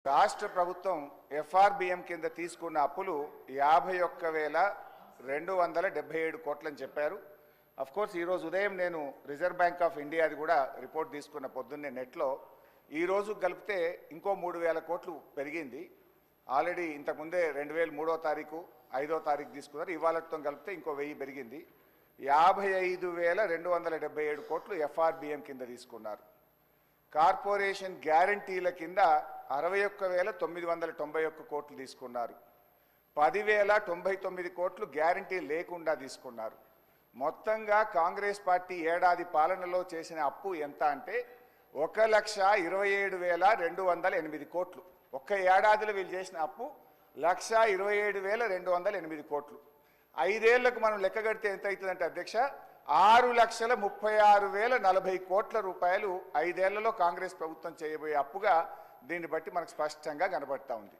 రాష్ట్ర ప్రభుత్వం ఎఫ్ఆర్బిఎం కింద తీసుకున్న అప్పులు 51,277 కోట్లని చెప్పారు. అఫ్ కోర్స్ ఈరోజు ఉదయం నేను రిజర్వ్ బ్యాంక్ ఆఫ్ ఇండియాది కూడా రిపోర్ట్ తీసుకున్న పొద్దున్నే నెట్లో ఈరోజు కలిపితే ఇంకో 3,000 కోట్లు పెరిగింది. ఆల్రెడీ ఇంతకుముందే 2003వ తారీఖు 5వ తారీఖు తీసుకున్నారు. ఇవాళతో కలిపితే ఇంకో 1000 పెరిగింది. 55,277 కోట్లు ఎఫ్ఆర్బిఎం కింద తీసుకున్నారు. కార్పొరేషన్ గ్యారంటీల కింద 61,991 కోట్లు తీసుకున్నారు. 10,099 కోట్లు గ్యారంటీ లేకుండా తీసుకున్నారు. మొత్తంగా కాంగ్రెస్ పార్టీ ఏడాది పాలనలో చేసిన అప్పు ఎంత అంటే 1,27,208 కోట్లు. ఒక్క ఏడాదిలో వీళ్ళు చేసిన అప్పు 1,27,208 కోట్లు. 5 ఏళ్లకు మనం లెక్క కడితే ఎంత అవుతుందంటే అధ్యక్ష 6,36,040 కోట్ల రూపాయలు 5 ఏళ్లలో కాంగ్రెస్ ప్రభుత్వం చేయబోయే అప్పుగా దీన్ని బట్టి మనకు స్పష్టంగా కనబడతా ఉంది.